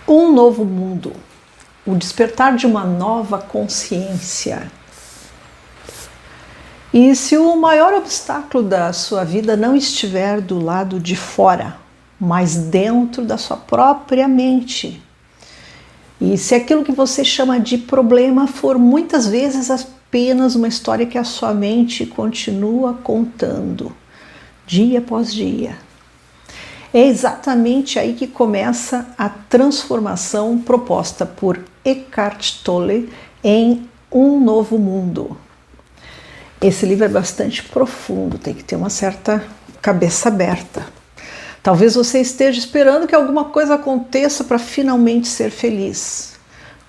Um novo mundo, o despertar de uma nova consciência. E se o maior obstáculo da sua vida não estiver do lado de fora, mas dentro da sua própria mente, e se aquilo que você chama de problema for muitas vezes apenas uma história que a sua mente continua contando, dia após dia, é exatamente aí que começa a transformação proposta por Eckhart Tolle em Um Novo Mundo. Esse livro é bastante profundo, tem que ter uma certa cabeça aberta. Talvez você esteja esperando que alguma coisa aconteça para finalmente ser feliz.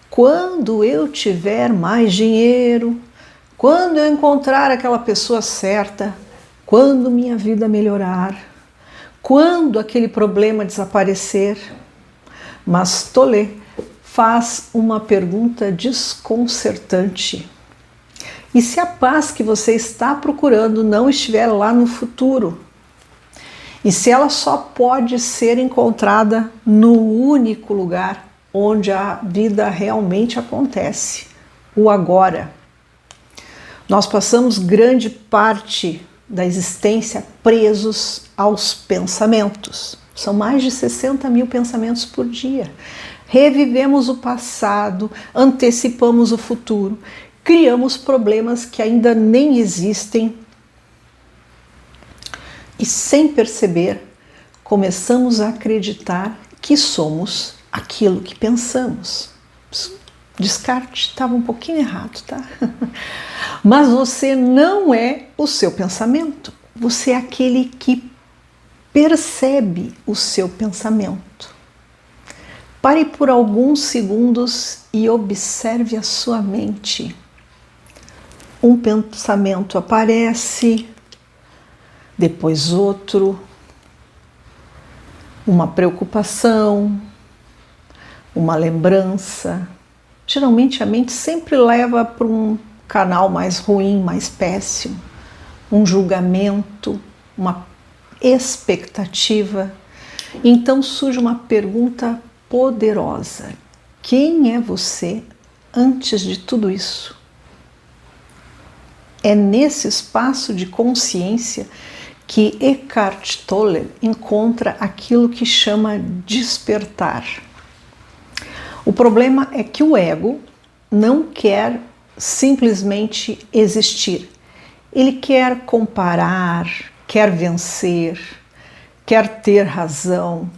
Quando eu tiver mais dinheiro, quando eu encontrar aquela pessoa certa, quando minha vida melhorar, quando aquele problema desaparecer. Mas Tolle faz uma pergunta desconcertante. E se a paz que você está procurando não estiver lá no futuro? E se ela só pode ser encontrada no único lugar onde a vida realmente acontece, o agora? Nós passamos grande parte da existência presos aos pensamentos. São mais de 60 mil pensamentos por dia. Revivemos o passado, antecipamos o futuro, criamos problemas que ainda nem existem e, sem perceber, começamos a acreditar que somos aquilo que pensamos. Descarte estava um pouquinho errado, tá? Mas você não é o seu pensamento. Você é aquele que percebe o seu pensamento. Pare por alguns segundos e observe a sua mente. Um pensamento aparece, depois outro, uma preocupação, uma lembrança. Geralmente a mente sempre leva para um canal mais ruim, mais péssimo, um julgamento, uma expectativa. Então surge uma pergunta poderosa: quem é você antes de tudo isso? É nesse espaço de consciência que Eckhart Tolle encontra aquilo que chama despertar. O problema é que o ego não quer simplesmente existir. Ele quer comparar, quer vencer, quer ter razão,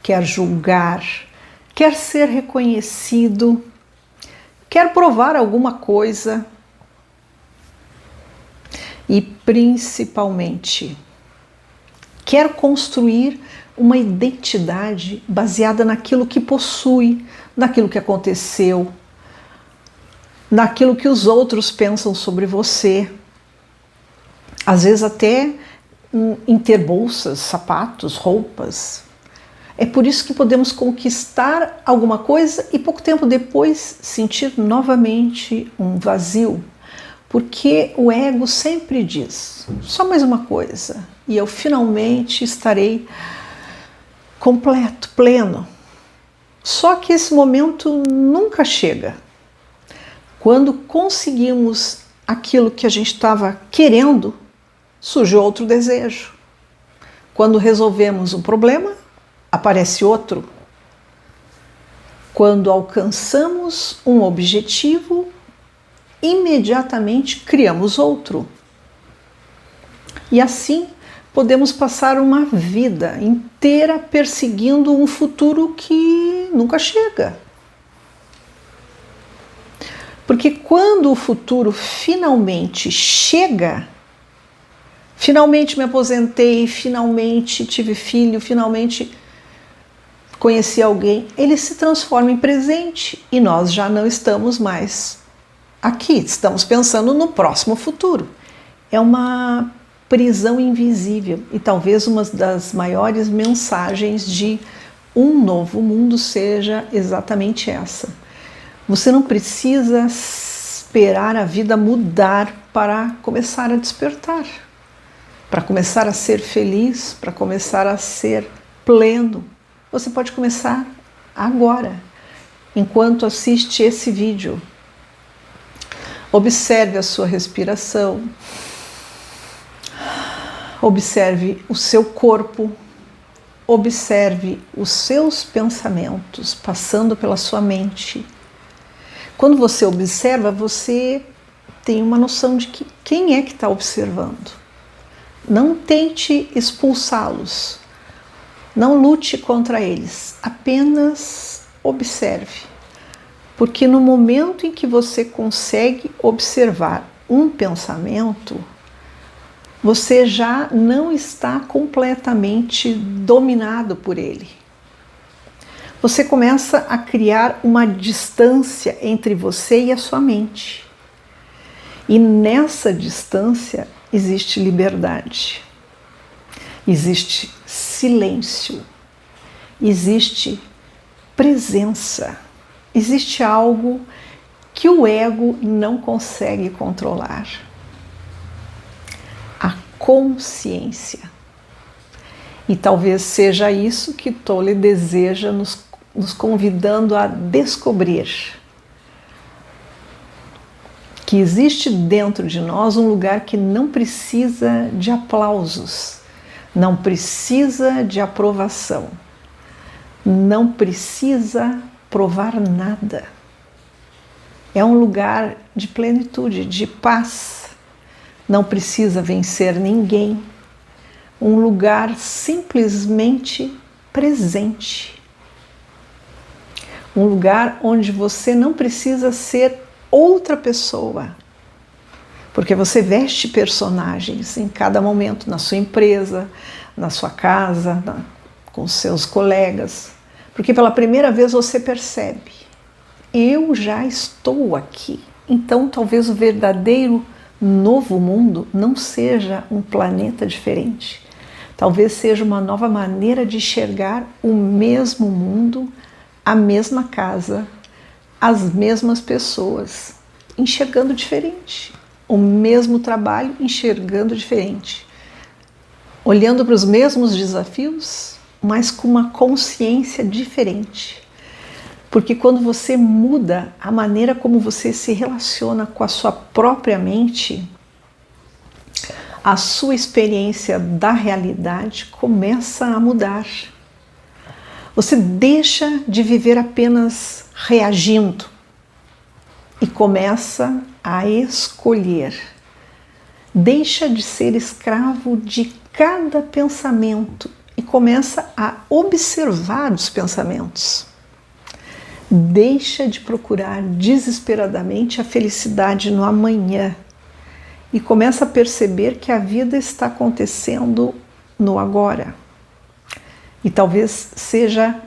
quer julgar, quer ser reconhecido, quer provar alguma coisa e, principalmente, quer construir uma identidade baseada naquilo que possui, naquilo que aconteceu, naquilo que os outros pensam sobre você. Às vezes até em ter bolsas, sapatos, roupas. É por isso que podemos conquistar alguma coisa e pouco tempo depois sentir novamente um vazio. Porque o ego sempre diz, só mais uma coisa, e eu finalmente estarei completo, pleno. Só que esse momento nunca chega. Quando conseguimos aquilo que a gente estava querendo, surge outro desejo. Quando resolvemos um problema, aparece outro. Quando alcançamos um objetivo, imediatamente criamos outro. E assim podemos passar uma vida inteira perseguindo um futuro que nunca chega. Porque quando o futuro finalmente chega, finalmente me aposentei, finalmente tive filho, finalmente conheci alguém, ele se transforma em presente e nós já não estamos mais aqui, estamos pensando no próximo futuro. É uma prisão invisível e talvez uma das maiores mensagens de Um Novo Mundo seja exatamente essa. Você não precisa esperar a vida mudar para começar a despertar, para começar a ser feliz, para começar a ser pleno. Você pode começar agora, enquanto assiste esse vídeo. Observe a sua respiração, observe o seu corpo, observe os seus pensamentos passando pela sua mente. Quando você observa, você tem uma noção de que quem é que está observando. Não tente expulsá-los, não lute contra eles, apenas observe. Porque no momento em que você consegue observar um pensamento, você já não está completamente dominado por ele. Você começa a criar uma distância entre você e a sua mente. E nessa distância existe liberdade, existe silêncio, existe presença. Existe algo que o ego não consegue controlar. A consciência. E talvez seja isso que Tolle deseja nos convidando a descobrir. Que existe dentro de nós um lugar que não precisa de aplausos, não precisa de aprovação, não precisa provar nada. É um lugar de plenitude, de paz. Não precisa vencer ninguém. Um lugar simplesmente presente. Um lugar onde você não precisa ser outra pessoa. Porque você veste personagens em cada momento, na sua empresa, na sua casa, com seus colegas. Porque pela primeira vez você percebe, eu já estou aqui. Então talvez o verdadeiro novo mundo não seja um planeta diferente. Talvez seja uma nova maneira de enxergar o mesmo mundo, a mesma casa, as mesmas pessoas, enxergando diferente. O mesmo trabalho, enxergando diferente. Olhando para os mesmos desafios, mas com uma consciência diferente. Porque quando você muda a maneira como você se relaciona com a sua própria mente, a sua experiência da realidade começa a mudar. Você deixa de viver apenas reagindo e começa a escolher. Deixa de ser escravo de cada pensamento e começa a observar os pensamentos. Deixa de procurar desesperadamente a felicidade no amanhã e começa a perceber que a vida está acontecendo no agora. E talvez seja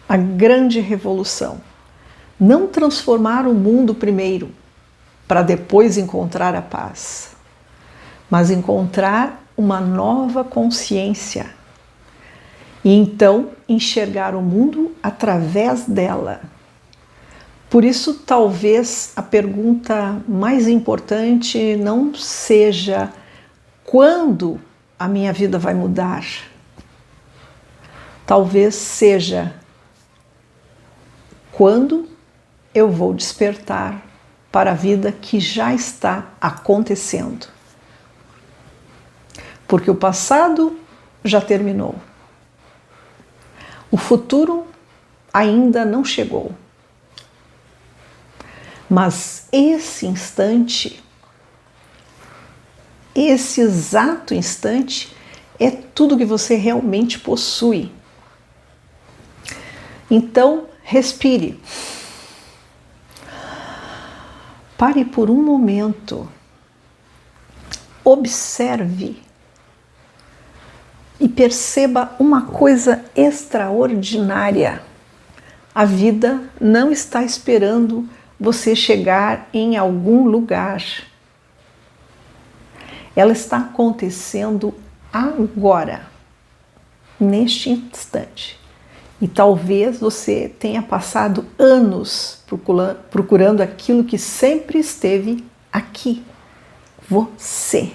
a grande revolução. Não transformar o mundo primeiro, para depois encontrar a paz, mas encontrar uma nova consciência e então enxergar o mundo através dela. Por isso, talvez a pergunta mais importante não seja quando a minha vida vai mudar. Talvez seja quando eu vou despertar para a vida que já está acontecendo. Porque o passado já terminou. O futuro ainda não chegou. Mas esse instante, esse exato instante, é tudo que você realmente possui. Então, respire. Pare por um momento. Observe. E perceba uma coisa extraordinária. A vida não está esperando você chegar em algum lugar. Ela está acontecendo agora, neste instante. E talvez você tenha passado anos procurando aquilo que sempre esteve aqui. Você.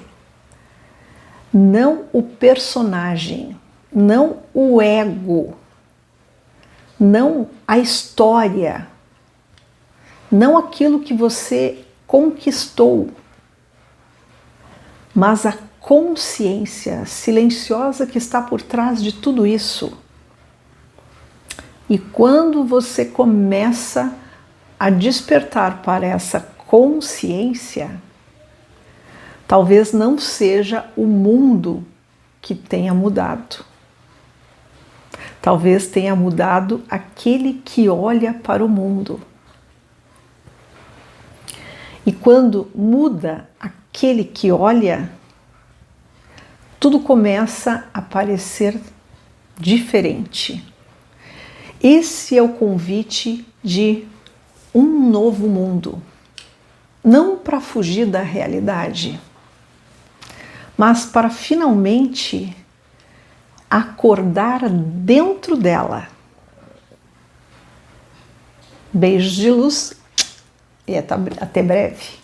Não o personagem, não o ego, não a história, não aquilo que você conquistou, mas a consciência silenciosa que está por trás de tudo isso. E quando você começa a despertar para essa consciência, talvez não seja o mundo que tenha mudado. Talvez tenha mudado aquele que olha para o mundo. E quando muda aquele que olha, tudo começa a parecer diferente. Esse é o convite de um novo mundo. Não para fugir da realidade, mas para finalmente acordar dentro dela. Beijos de luz e até breve.